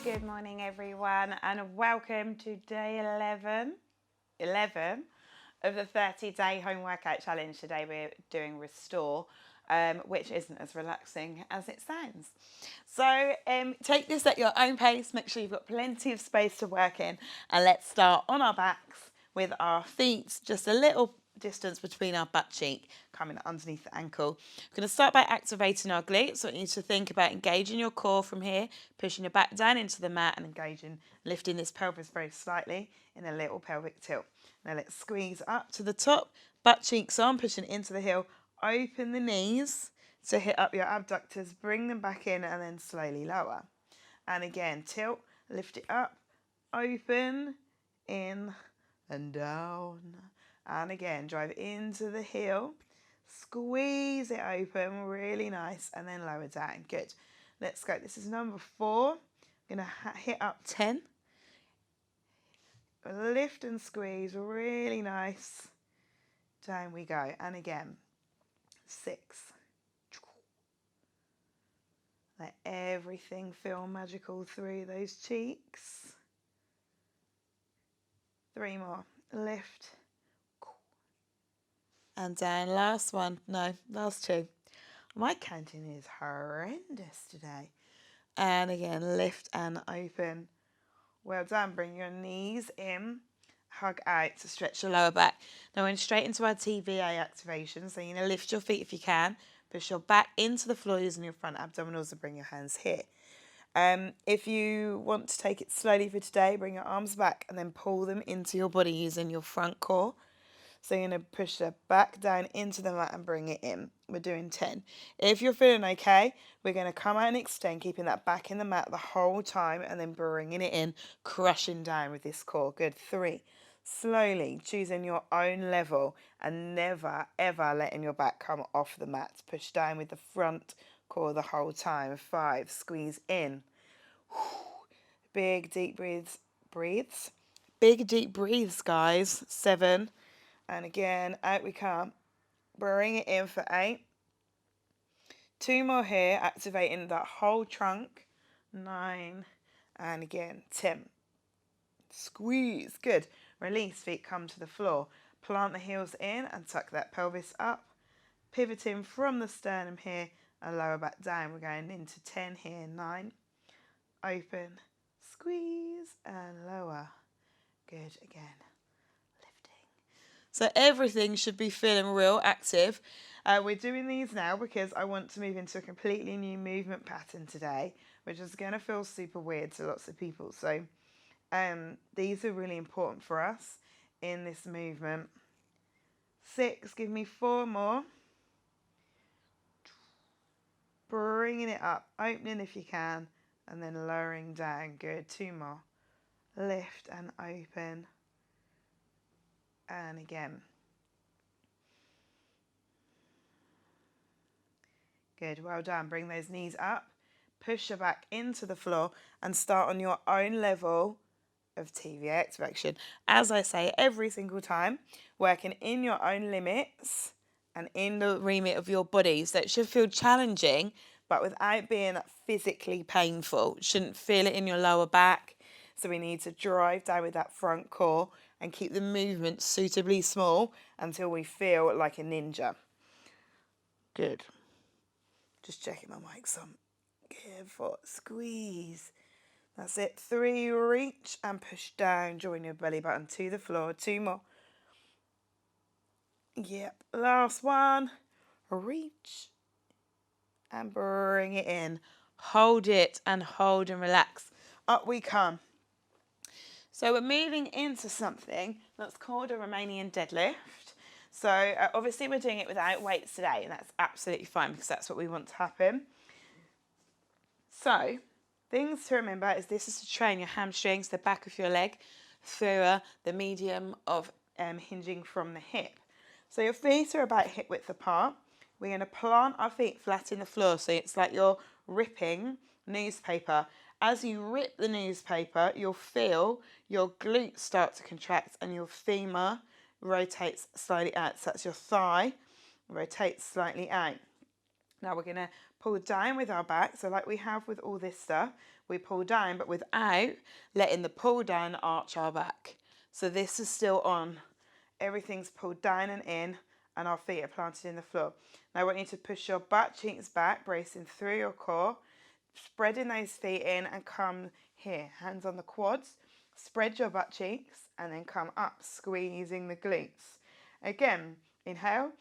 Good morning everyone and welcome to day 11 of the 30-day home workout challenge. Today we're doing restore, which isn't as relaxing as it sounds. So take this at your own pace, make sure you've got plenty of space to work in, and let's start on our backs with our feet just a little distance between our butt cheek, coming underneath the ankle. We're going to start by activating our glutes. So I want you to think about engaging your core from here, pushing your back down into the mat and lifting this pelvis very slightly in a little pelvic tilt. Now let's squeeze up to the top, butt cheeks on, pushing into the heel. Open the knees to hit up your abductors, bring them back in and then slowly lower. And again, tilt, lift it up, open, in and down. And again, drive into the heel, squeeze it open, really nice, and then lower down. Good. Let's go. This is number 4. I'm going to hit up 10. Lift and squeeze, really nice. Down we go. And again, 6. Let everything feel magical through those cheeks. 3 more. Lift. And down. Last one. No, last 2. My counting is horrendous today. And again, lift and open. Well done. Bring your knees in. Hug out to stretch your lower back. Now we're going straight into our TVA activation. So you're going to lift your feet if you can. Push your back into the floor using your front abdominals and bring your hands here. If you want to take it slowly for today, bring your arms back and then pull them into your body using your front core. So you're going to push the back down into the mat and bring it in. We're doing 10. If you're feeling okay, we're going to come out and extend, keeping that back in the mat the whole time and then bringing it in, crushing down with this core. Good. 3. Slowly choosing your own level and never, ever letting your back come off the mat. Push down with the front core the whole time. 5. Squeeze in. Big, deep breathes. Big, deep breathes, guys. 7. And again, out we come. Bring it in for 8. 2 more here, activating that whole trunk. 9. And again, 10. Squeeze. Good. Release, feet come to the floor. Plant the heels in and tuck that pelvis up. Pivoting from the sternum here and lower back down. We're going into 10 here. 9. Open. Squeeze and lower. Good. Again. So everything should be feeling real active. We're doing these now because I want to move into a completely new movement pattern today, which is going to feel super weird to lots of people. So these are really important for us in this movement. 6, give me 4 more. Bringing it up, opening if you can, and then lowering down. Good. 2 more. Lift and open. And again. Good, well done. Bring those knees up, push your back into the floor and start on your own level of TVA activation. As I say every single time, working in your own limits and in the remit of your body. So it should feel challenging, but without being physically painful. Shouldn't feel it in your lower back. So we need to drive down with that front core and keep the movement suitably small until we feel like a ninja. Good. Just checking my mic's on. Good. 4. Squeeze. That's it. 3. Reach and push down. Join your belly button to the floor. 2 more. Yep. Last one. Reach and bring it in. Hold it and hold and relax. Up we come. So we're moving into something that's called a Romanian deadlift. So obviously we're doing it without weights today, and that's absolutely fine because that's what we want to happen. So things to remember is this is to train your hamstrings, the back of your leg, through the medium of hinging from the hip. So your feet are about hip width apart. We're going to plant our feet flat in the floor, so it's like you're ripping newspaper. As you rip the newspaper, you'll feel your glutes start to contract and your femur rotates slightly out. So that's your thigh rotates slightly out. Now we're going to pull down with our back. So like we have with all this stuff, we pull down, but without letting the pull down arch our back. So this is still on. Everything's pulled down and in, and our feet are planted in the floor. Now I want you to push your butt cheeks back, bracing through your core, spreading those feet in, and come here. Hands on the quads. Spread your butt cheeks, and then come up, squeezing the glutes. Again, inhale.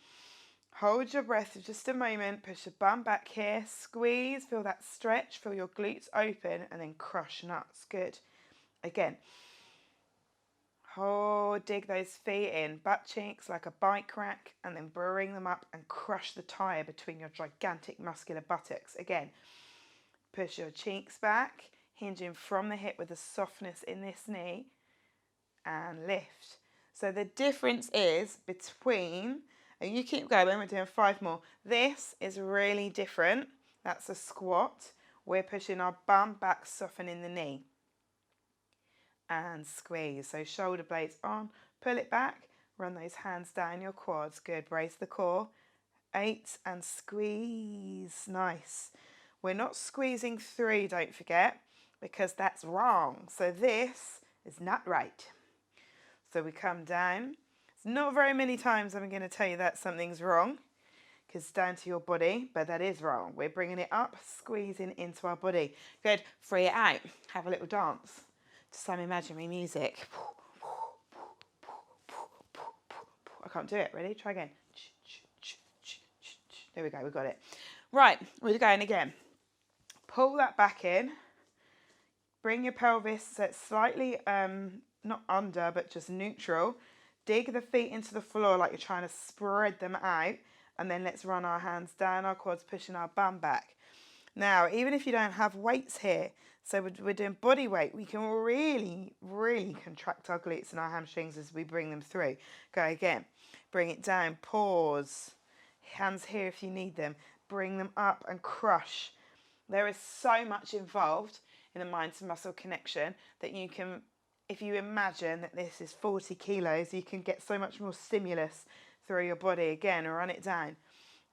Hold your breath for just a moment. Push your bum back here. Squeeze. Feel that stretch. Feel your glutes open, and then crush nuts. Good. Again. Hold, dig those feet in, butt cheeks like a bike rack, and then bring them up and crush the tire between your gigantic muscular buttocks. Again, push your cheeks back, hinging from the hip with a softness in this knee, and lift. So the difference is between, and you keep going, we're doing 5 more. This is really different. That's a squat. We're pushing our bum back, softening the knee. And squeeze. So shoulder blades on, pull it back, run those hands down your quads. Good, brace the core. 8 and squeeze. Nice. We're not squeezing through, don't forget, because that's wrong. So this is not right. So we come down. It's not very many times I'm going to tell you that something's wrong, because it's down to your body, but that is wrong. We're bringing it up, squeezing into our body. Good, free it out. Have a little dance to some imaginary music. I can't do it. Ready? Try again. There we go. We got it. Right. We're going again. Pull that back in. Bring your pelvis so it's slightly not under, but just neutral. Dig the feet into the floor like you're trying to spread them out. And then let's run our hands down our quads, pushing our bum back. Now, even if you don't have weights here, so we're doing body weight, we can really, really contract our glutes and our hamstrings as we bring them through. Go again. Bring it down. Pause. Hands here if you need them. Bring them up and crush. There is so much involved in the mind to muscle connection that you can, if you imagine that this is 40 kilos, you can get so much more stimulus through your body. Again, run it down.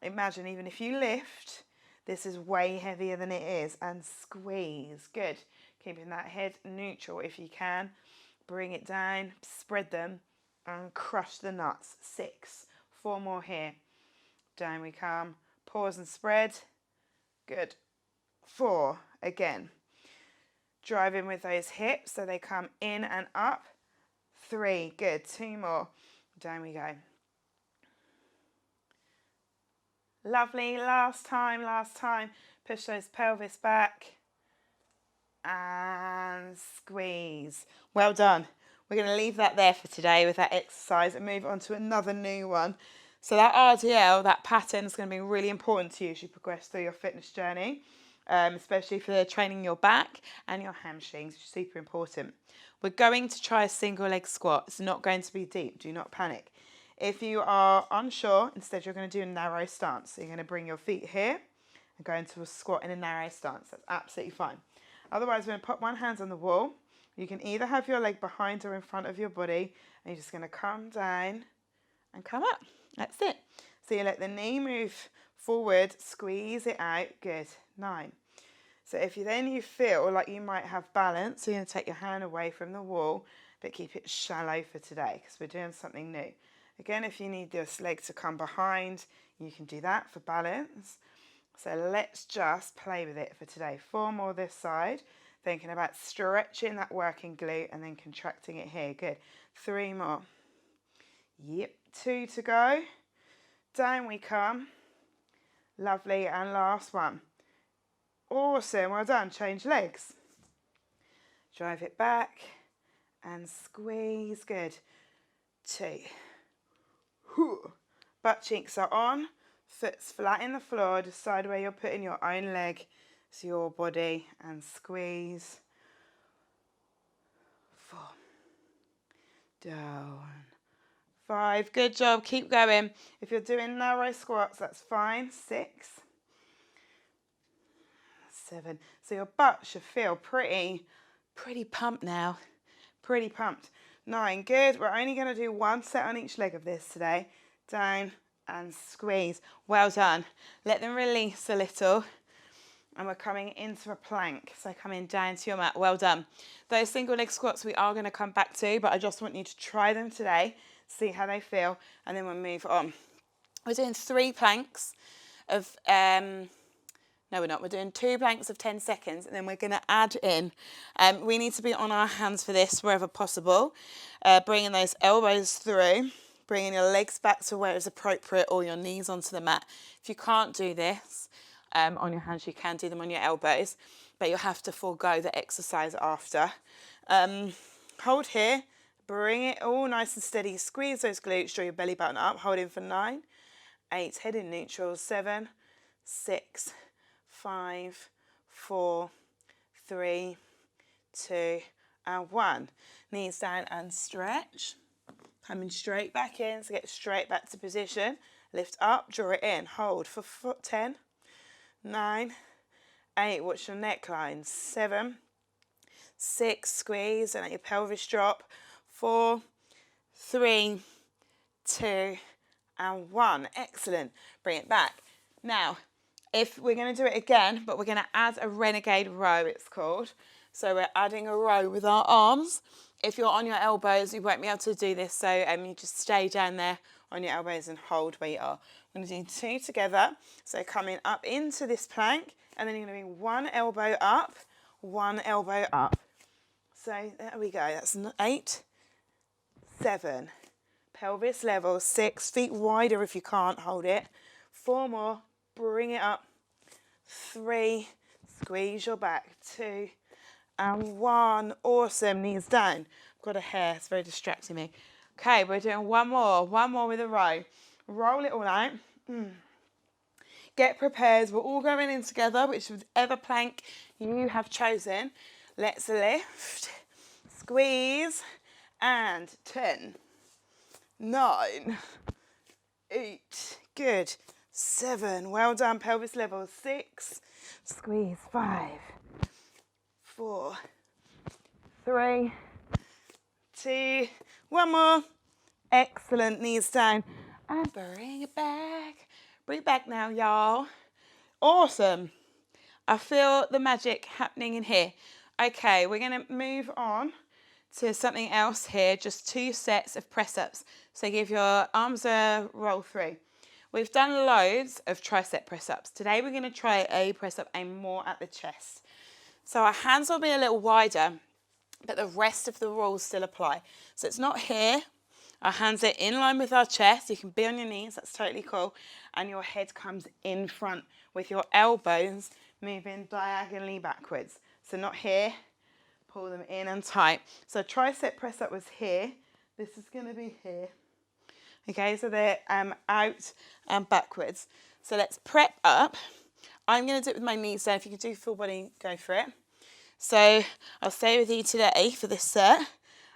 Imagine even if you lift, this is way heavier than it is, and squeeze. Good. Keeping that head neutral if you can. Bring it down, spread them, and crush the nuts. 6. 4 more here. Down we come. Pause and spread. Good. 4. Again. Driving with those hips so they come in and up. 3. Good. 2 more. Down we go. Lovely. Last time. Push those pelvis back. And squeeze. Well done. We're going to leave that there for today with that exercise and move on to another new one. So that RDL, that pattern, is going to be really important to you as you progress through your fitness journey, especially for training your back and your hamstrings, which is super important. We're going to try a single leg squat. It's not going to be deep. Do not panic. If you are unsure, instead you're going to do a narrow stance. So you're going to bring your feet here and go into a squat in a narrow stance. That's absolutely fine. Otherwise, we're going to put one hand on the wall. You can either have your leg behind or in front of your body, and you're just going to come down and come up. That's it. So you let the knee move forward, squeeze it out. Good. 9. So if you feel like you might have balance, so you're going to take your hand away from the wall, but keep it shallow for today because we're doing something new. Again, if you need this leg to come behind, you can do that for balance. So let's just play with it for today. 4 more this side. Thinking about stretching that working glute and then contracting it here. Good. 3 more. Yep. 2 to go. Down we come. Lovely. And last one. Awesome. Well done. Change legs. Drive it back and squeeze. Good. 2. Butt cheeks are on. Foot's flat in the floor. Decide where you're putting your own leg to your body and squeeze. 4. Down. 5. Good job. Keep going. If you're doing narrow squats, that's fine. 6. 7. So your butt should feel pretty pumped now. Pretty pumped. 9. Good. We're only going to do 1 set on each leg of this today. Down and squeeze. Well done. Let them release a little. and we're coming into a plank. So coming down to your mat. Well done. Those single leg squats we are going to come back to, but I just want you to try them today, see how they feel, and then we'll move on. We're doing 3 planks of, no we're not, we're doing 2 planks of 10 seconds, and then we're going to add in, we need to be on our hands for this wherever possible, bringing those elbows through, bringing your legs back to where it's appropriate, or your knees onto the mat. If you can't do this on your hands, you can do them on your elbows, but you'll have to forego the exercise after. Hold here, bring it all nice and steady, squeeze those glutes, draw your belly button up, hold in for 9, 8, head in neutral, 7, 6, 5, 4, 3, 2, and 1. Knees down and stretch. Coming straight back in, so get straight back to position. Lift up, draw it in, hold for 10, 9, 8, watch your neckline, 7, 6, squeeze, and let your pelvis drop, 4, 3, 2, and 1. Excellent. Bring it back. Now, if we're going to do it again, but we're going to add a renegade row, it's called. So we're adding a row with our arms. If you're on your elbows, you won't be able to do this. So you just stay down there on your elbows and hold where you are. We're going to do 2 together. So coming up into this plank, and then you're going to be 1 elbow up, 1 elbow up. So there we go. That's 8, 7. Pelvis level, 6, feet wider if you can't hold it. 4 more, bring it up. 3, squeeze your back. 2, and 1. Awesome, knees down. I've got a hair, it's very distracting me. Okay, we're doing one more with a row. Roll it all out. Get prepared, we're all going in together, whichever plank you have chosen. Let's lift, squeeze, and 10, 9, 8, good, 7, well done, pelvis level, 6, squeeze, 5, 4, 3, 2, 1 more, excellent, knees down, and bring it back now, y'all. Awesome. I feel the magic happening in here. Okay, we're going to move on to something else here, just 2 sets of press-ups. So give your arms a roll through. We've done loads of tricep press-ups. Today we're going to try a press-up aimed more at the chest. So our hands will be a little wider, but the rest of the rules still apply. So it's not here. Our hands are in line with our chest. You can be on your knees, that's totally cool. And your head comes in front with your elbows moving diagonally backwards. So not here, pull them in and tight. So tricep press up was here. This is going to be here. Okay, so they're out and backwards. So let's prep up. I'm going to do it with my knees down. If you can do full body, go for it. So I'll stay with you today for this set.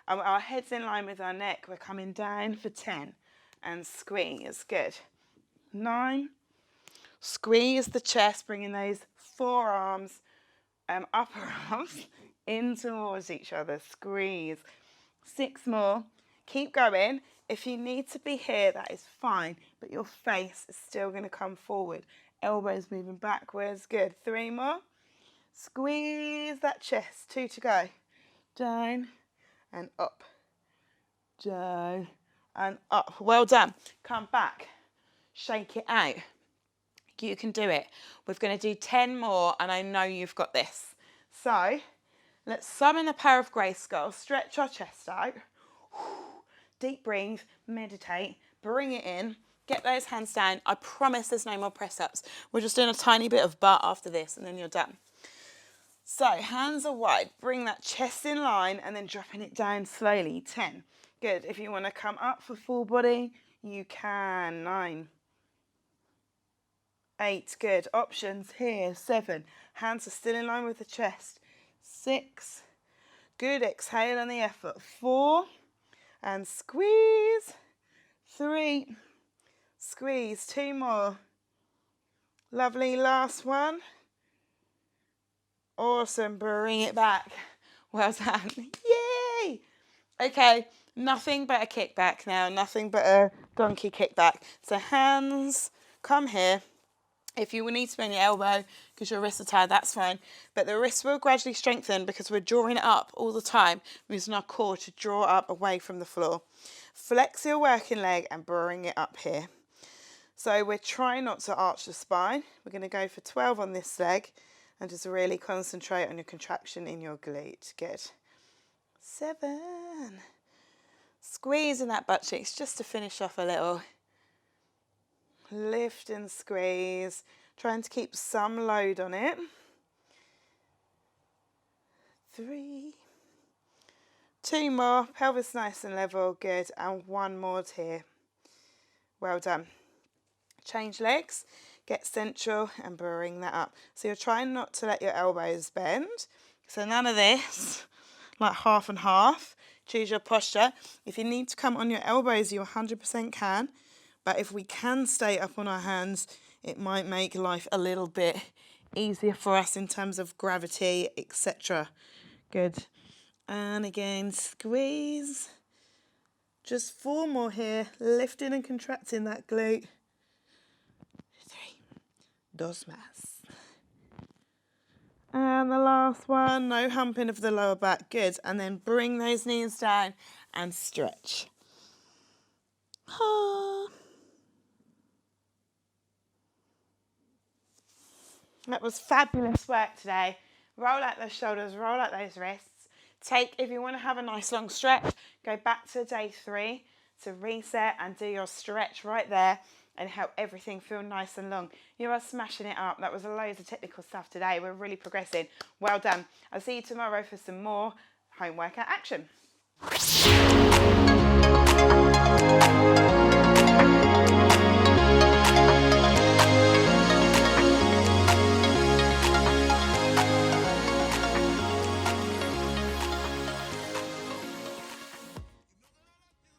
Our head's in line with our neck. We're coming down for 10 and squeeze. Good. 9. Squeeze the chest, bringing those forearms, upper arms in towards each other. Squeeze. 6 more. Keep going. If you need to be here, that is fine, but your face is still going to come forward. Elbows moving backwards. Good. 3 more. Squeeze that chest. 2 to go. Down and up. Down and up. Well done. Come back. Shake it out. You can do it. We're going to do 10 more, and I know you've got this. So let's summon the power of Grayskull. Stretch our chest out. Deep breathe. Meditate. Bring it in. Get those hands down. I promise there's no more press-ups. We're just doing a tiny bit of butt after this, and then you're done. So hands are wide. Bring that chest in line, and then dropping it down slowly. 10. Good. If you want to come up for full body, you can. 9. 8, good. Options here. 7. Hands are still in line with the chest. 6. Good. Exhale on the effort. 4. And squeeze. 3. Squeeze. 2 more. Lovely. Last one. Awesome. Bring it back. Well done. Yay! Okay. Nothing but a kickback now. Nothing but a donkey kickback. So hands, come here. If you will need to bend your elbow because your wrists are tired, that's fine. But the wrists will gradually strengthen because we're drawing it up all the time. We're using our core to draw up away from the floor. Flex your working leg and bring it up here. So we're trying not to arch the spine. We're going to go for 12 on this leg and just really concentrate on your contraction in your glute. Good. 7. Squeezing that butt cheeks just to finish off a little. Lift and squeeze, trying to keep some load on it. 3. 2 more, pelvis nice and level, good, and 1 more here. Well done. Change legs, get central and bring that up. So you're trying not to let your elbows bend. So none of this, like half and half. Choose your posture. If you need to come on your elbows, you 100% can. But if we can stay up on our hands, it might make life a little bit easier for us in terms of gravity, etc. Good. And again, squeeze. Just 4 more here, lifting and contracting that glute. 3. 2 más. And the last one, no humping of the lower back. Good. And then bring those knees down and stretch. That was fabulous work today. Roll out those shoulders, roll out those wrists. If you want to have a nice long stretch, go back to day 3 to reset and do your stretch right there and help everything feel nice and long. You are smashing it up. That was loads of technical stuff today. We're really progressing. Well done. I'll see you tomorrow for some more home workout action.